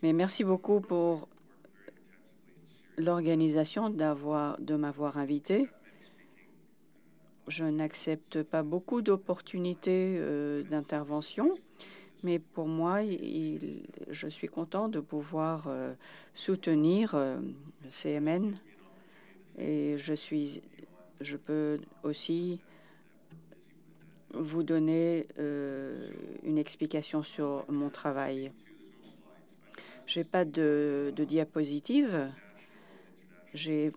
Mais merci beaucoup pour l'organisation de m'avoir invité. Je n'accepte pas beaucoup d'opportunités d'intervention, mais pour moi, je suis content de pouvoir soutenir CMN et je peux aussi vous donner une explication sur mon travail. J'ai pas de diapositive. Je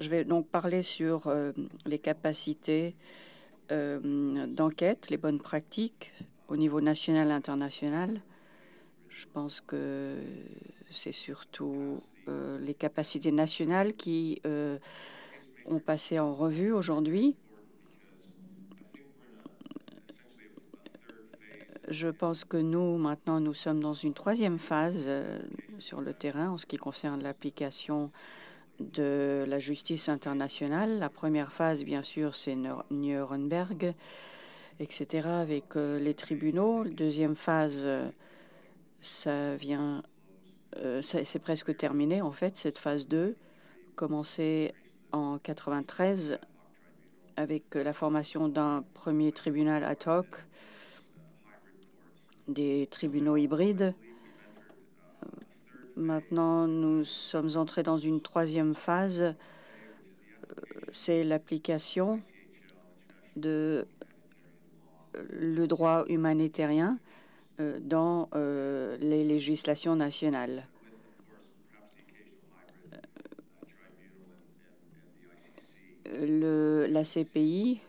vais donc parler sur les capacités d'enquête, les bonnes pratiques au niveau national et international. Je pense que c'est surtout les capacités nationales qui ont passé en revue aujourd'hui. Je pense que maintenant, nous sommes dans une troisième phase sur le terrain en ce qui concerne l'application de la justice internationale. La première phase, bien sûr, c'est Nuremberg, etc., avec les tribunaux. La deuxième phase, c'est presque terminé, en fait, cette phase 2, commencée en 93 avec la formation d'un premier tribunal ad hoc, des tribunaux hybrides. Maintenant, nous sommes entrés dans une troisième phase, c'est l'application de le droit humanitaire dans les législations nationales. La CPI,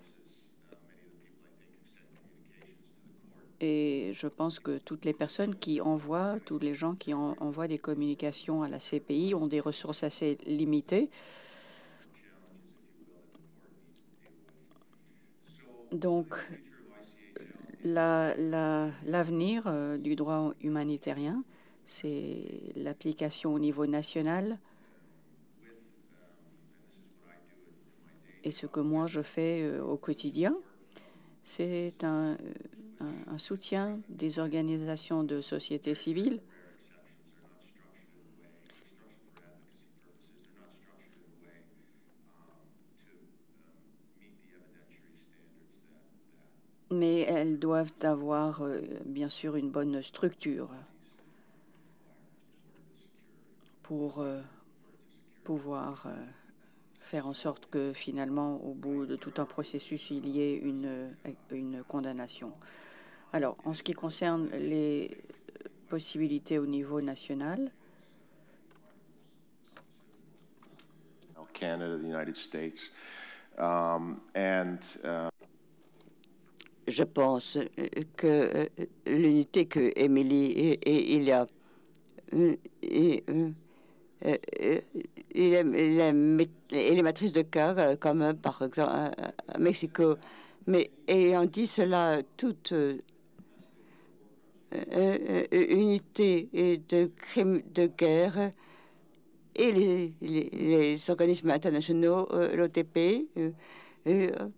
et je pense que toutes les personnes qui envoient, tous les gens qui envoient des communications à la CPI ont des ressources assez limitées. Donc, l'avenir du droit humanitaire, c'est l'application au niveau national. Et ce que moi je fais au quotidien, c'est un soutien des organisations de société civile mais elles doivent avoir bien sûr une bonne structure pour pouvoir faire en sorte que finalement, au bout de tout un processus, il y ait une condamnation. Alors, en ce qui concerne les possibilités au niveau national, Canada, the United States, je pense que l'unité que Émilie et il y a les matrices de cas, comme par exemple à Mexico. Mais ayant dit cela, toute unité de crimes de guerre et les organismes internationaux, l'OTP, la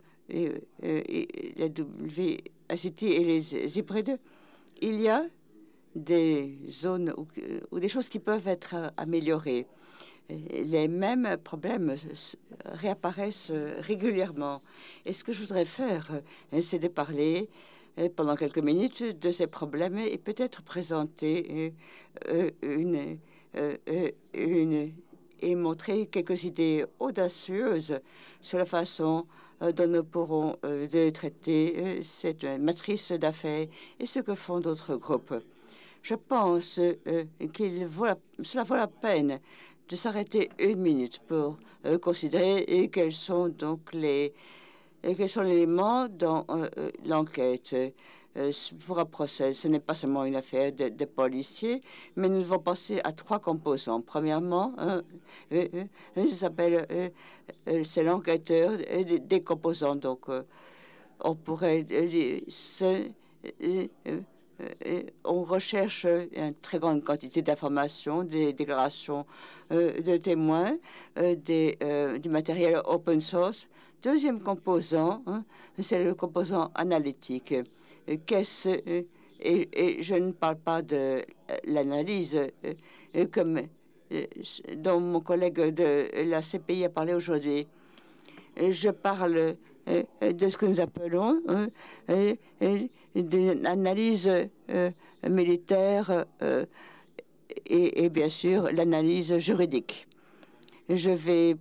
WACT et les hybrides, il y a des zones où des choses qui peuvent être améliorées. Les mêmes problèmes réapparaissent régulièrement. Et ce que je voudrais faire, c'est de parler pendant quelques minutes de ces problèmes et peut-être présenter et montrer quelques idées audacieuses sur la façon dont nous pourrons traiter cette matrice d'affaires et ce que font d'autres groupes. Je pense cela vaut la peine de s'arrêter une minute pour considérer quels sont donc quels sont les éléments dans l'enquête. Pour un procès, ce n'est pas seulement une affaire de policiers, mais nous devons penser à trois composants. Premièrement, ça s'appelle c'est l'enquêteur des composants. Donc, on pourrait on recherche une très grande quantité d'informations, des déclarations de témoins, du matériel open source. Deuxième composant, c'est le composant analytique. et je ne parle pas de l'analyse comme dont mon collègue de la CPI a parlé aujourd'hui. Je parle de ce que nous appelons d'une analyse militaire et bien sûr l'analyse juridique. Je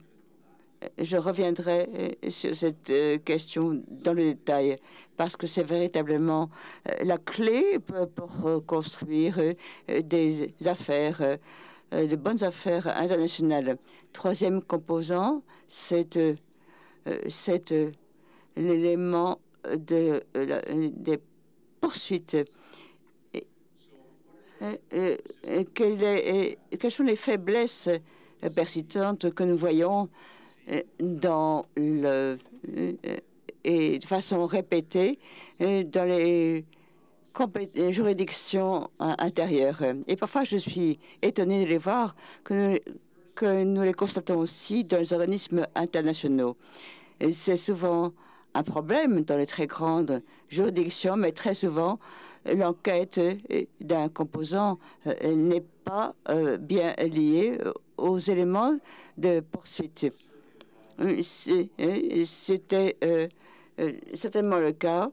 reviendrai sur cette question dans le détail parce que c'est véritablement la clé pour construire des affaires, de bonnes affaires internationales. Troisième composant, c'est l'élément des poursuites. Quelles sont les faiblesses persistantes que nous voyons dans et de façon répétée dans les juridictions intérieures. Et parfois, je suis étonnée de les voir que nous les constatons aussi dans les organismes internationaux. C'est souvent un problème dans les très grandes juridictions, mais très souvent, l'enquête d'un composant n'est pas bien liée aux éléments de poursuite. C'était certainement le cas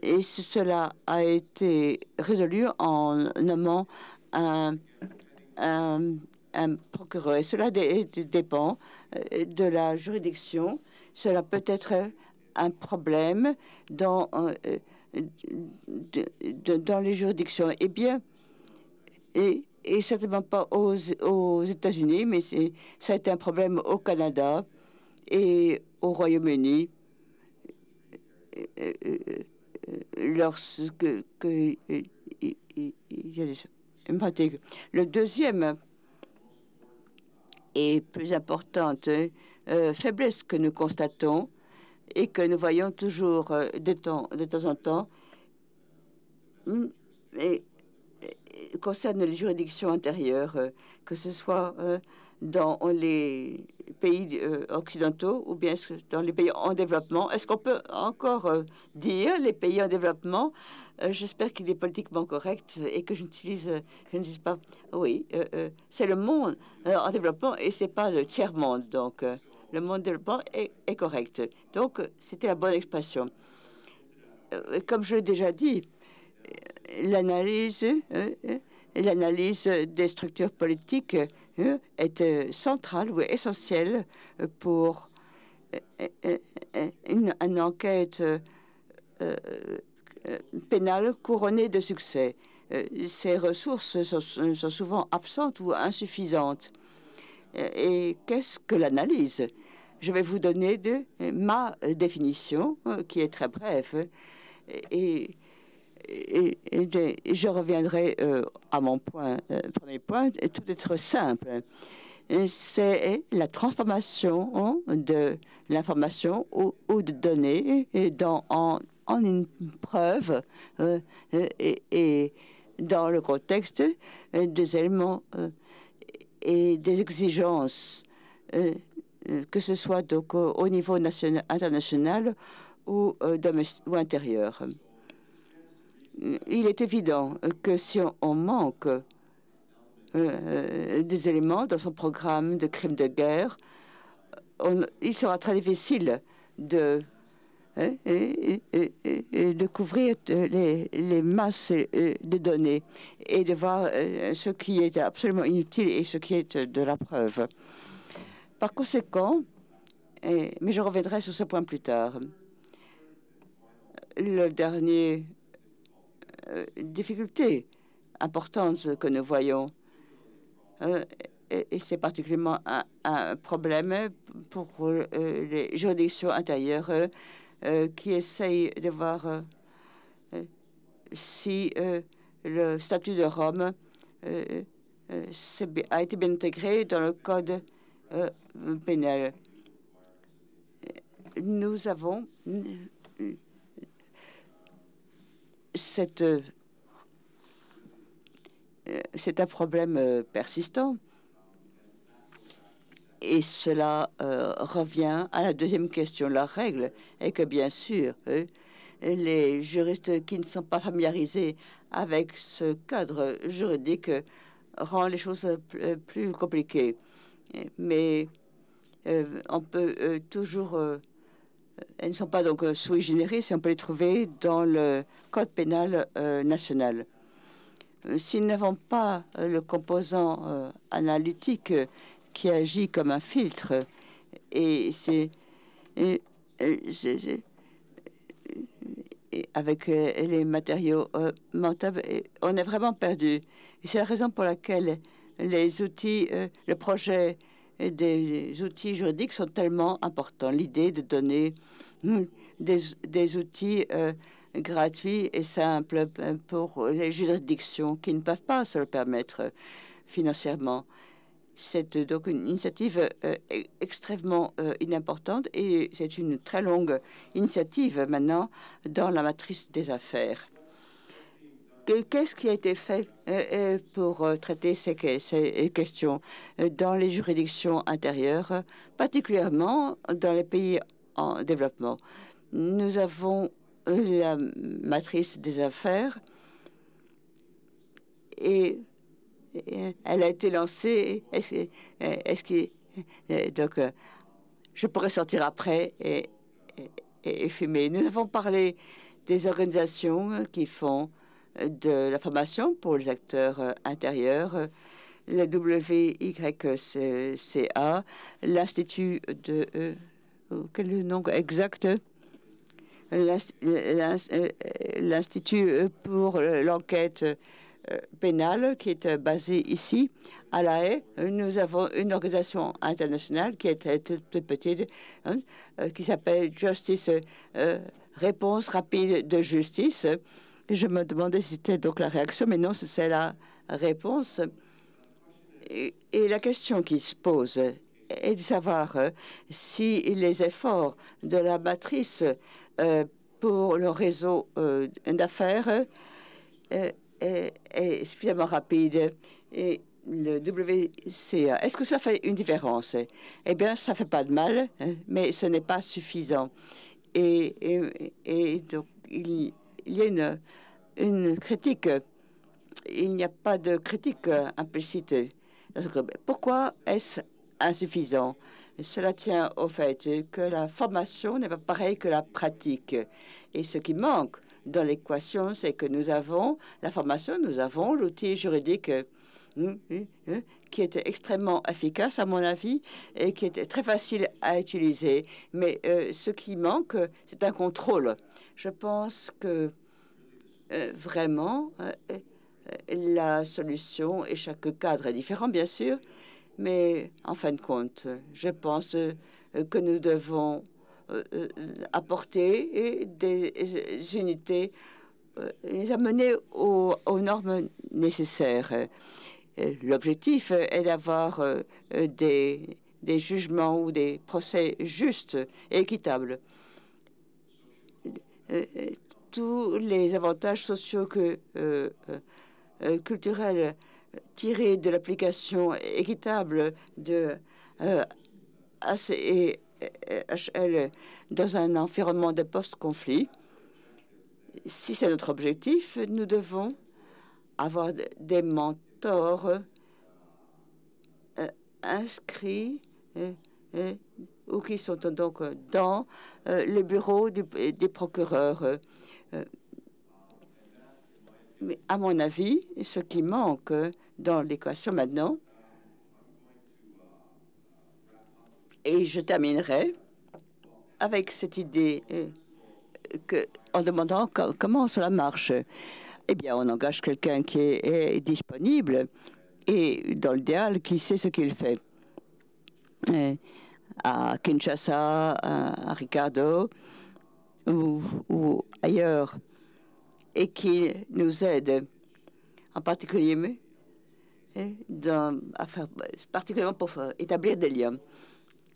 et cela a été résolu en nommant un procureur. Et cela dépend de la juridiction. Cela peut être un problème dans les juridictions. Eh bien, et certainement pas aux États-Unis, mais ça a été un problème au Canada et au Royaume-Uni lorsque le deuxième et plus importante faiblesse que nous constatons et que nous voyons toujours de temps en temps concerne les juridictions intérieures, que ce soit dans les pays occidentaux ou bien dans les pays en développement. Est-ce qu'on peut encore dire les pays en développement? J'espère qu'il est politiquement correct et que je ne dis pas. Oui, c'est le monde en développement et c'est pas le tiers-monde. Donc, le monde développement est correct. Donc, c'était la bonne expression. Comme je l'ai déjà dit, l'analyse des structures politiques est centrale ou essentielle pour une enquête pénale couronnée de succès. Ces ressources sont souvent absentes ou insuffisantes. Et qu'est-ce que l'analyse? Je vais vous donner ma définition, qui est très brève, et je reviendrai à mon premier point, tout être simple. C'est la transformation de l'information ou de données en une preuve et dans le contexte des éléments et des exigences, que ce soit donc au niveau national, international ou intérieur. Il est évident que si on manque des éléments dans son programme de crimes de guerre, il sera très difficile de couvrir les masses de données et de voir ce qui est absolument inutile et ce qui est de la preuve. Par conséquent, mais je reviendrai sur ce point plus tard, le dernier difficulté importante que nous voyons, et c'est particulièrement un problème pour les juridictions intérieures qui essayent de voir si le statut de Rome a été bien intégré dans le code pénal. Nous avons c'est un problème persistant. Et cela revient à la deuxième question. La règle est que, bien sûr, les juristes qui ne sont pas familiarisés avec ce cadre juridique rend les choses plus compliquées. Mais on peut toujours... elles ne sont pas donc sui generis, et on peut les trouver dans le code pénal national. Si nous n'avons pas le composant analytique qui agit comme un filtre, et c'est avec les matériaux montables, on est vraiment perdu. C'est la raison pour laquelle les outils, le projet des outils juridiques sont tellement importants. L'idée de donner des outils gratuits et simples pour les juridictions qui ne peuvent pas se le permettre financièrement. C'est donc une initiative extrêmement importante et c'est une très longue initiative maintenant dans la matrice des affaires. Qu'est-ce qui a été fait pour traiter ces questions dans les juridictions intérieures, particulièrement dans les pays en développement? Nous avons la matrice des affaires et elle a été lancée. Donc, je pourrais sortir après et fumer. Nous avons parlé des organisations qui font de la formation pour les acteurs intérieurs, la WYCA, l'Institut de... quel est le nom exact? L'Institut pour l'enquête pénale qui est basé ici à La Haye. Nous avons une organisation internationale qui est toute petite, qui s'appelle Justice, Réponse rapide de justice. Je me demandais si c'était donc la réaction, mais non, c'est la réponse. Et la question qui se pose est de savoir si les efforts de la matrice pour le réseau d'affaires est suffisamment rapide. Et le WCA, est-ce que ça fait une différence? Eh bien, ça fait pas de mal, mais ce n'est pas suffisant. Et donc, il y a une critique. Il n'y a pas de critique implicite. Pourquoi est-ce insuffisant? Cela tient au fait que la formation n'est pas pareille que la pratique. Et ce qui manque dans l'équation, c'est que nous avons la formation, nous avons l'outil juridique qui est extrêmement efficace, à mon avis, et qui est très facile à utiliser. Mais ce qui manque, c'est un contrôle. Je pense que vraiment, la solution, et chaque cadre est différent, bien sûr, mais en fin de compte, je pense que nous devons apporter des unités, les amener aux normes nécessaires. L'objectif est d'avoir des jugements ou des procès justes et équitables. Tous les avantages sociaux culturels tirés de l'application équitable de ACHL dans un environnement de post-conflit, si c'est notre objectif, nous devons avoir des mentors inscrits ou qui sont donc dans le bureau des procureurs. Mais à mon avis, ce qui manque dans l'équation maintenant, et je terminerai avec cette idée en demandant comment cela marche. Eh bien, on engage quelqu'un qui est disponible et, dans l'idéal, qui sait ce qu'il fait. À Kinshasa, à Ricardo ou ailleurs, et qui nous aide en particulier particulièrement pour établir des liens.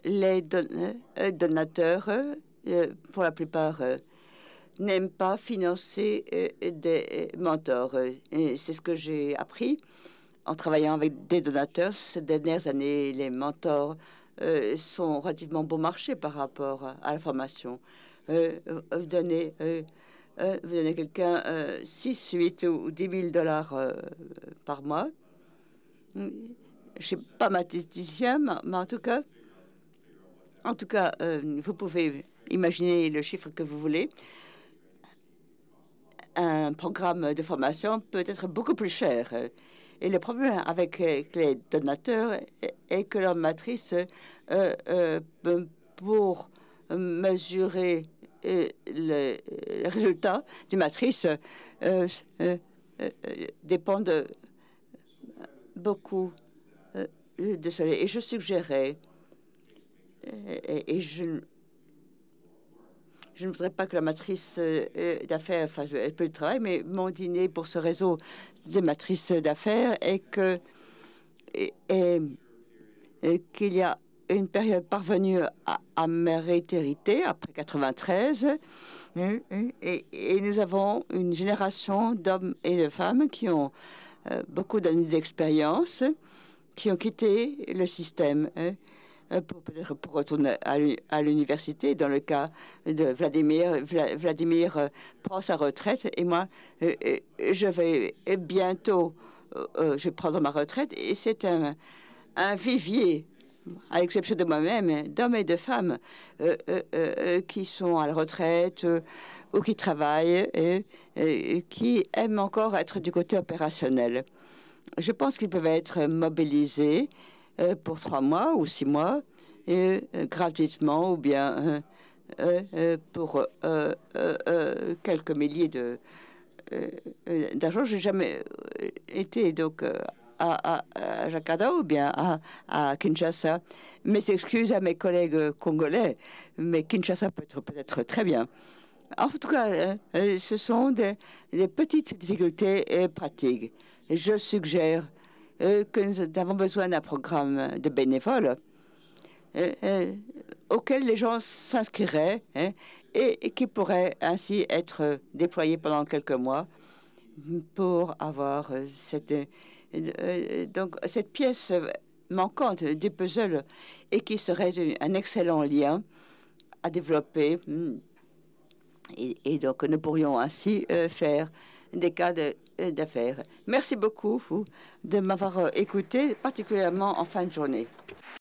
Les donateurs, pour la plupart, n'aiment pas financer des mentors. C'est ce que j'ai appris en travaillant avec des donateurs ces dernières années. Les mentors sont relativement bon marché par rapport à la formation. Donner vous donnez quelqu'un 6, 8 ou 10 000 dollars par mois. Je ne suis pas mathématicien, mais en tout cas, vous pouvez imaginer le chiffre que vous voulez. Un programme de formation peut être beaucoup plus cher. Et le problème avec les donateurs est que leur matrice, pour mesurer le résultat du matrice, dépendent beaucoup de cela. Et je suggérais, et je ne voudrais pas que la matrice d'affaires fasse peu de travail, mais mon dîner pour ce réseau de matrices d'affaires est que qu'il y a une période parvenue à méritérité après 93, et nous avons une génération d'hommes et de femmes qui ont beaucoup d'années d'expérience, qui ont quitté le système peut-être pour retourner à l'université. Dans le cas de Vladimir prend sa retraite, et moi, je vais bientôt, je vais prendre ma retraite, et c'est un vivier, à l'exception de moi-même, d'hommes et de femmes qui sont à la retraite ou qui travaillent et qui aiment encore être du côté opérationnel. Je pense qu'ils peuvent être mobilisés pour 3 mois ou 6 mois, gratuitement, ou bien pour quelques milliers d'argent. J'ai jamais été donc à Jakarta ou bien à Kinshasa. Mes excuses à mes collègues congolais, mais Kinshasa peut-être très bien. En tout cas, ce sont des petites difficultés pratiques. Je suggère que nous avons besoin d'un programme de bénévoles auquel les gens s'inscriraient et qui pourrait ainsi être déployé pendant quelques mois pour avoir donc cette pièce manquante du puzzle, et qui serait un excellent lien à développer. Et donc, nous pourrions ainsi faire des cas d'affaires. Merci beaucoup de m'avoir écouté, particulièrement en fin de journée.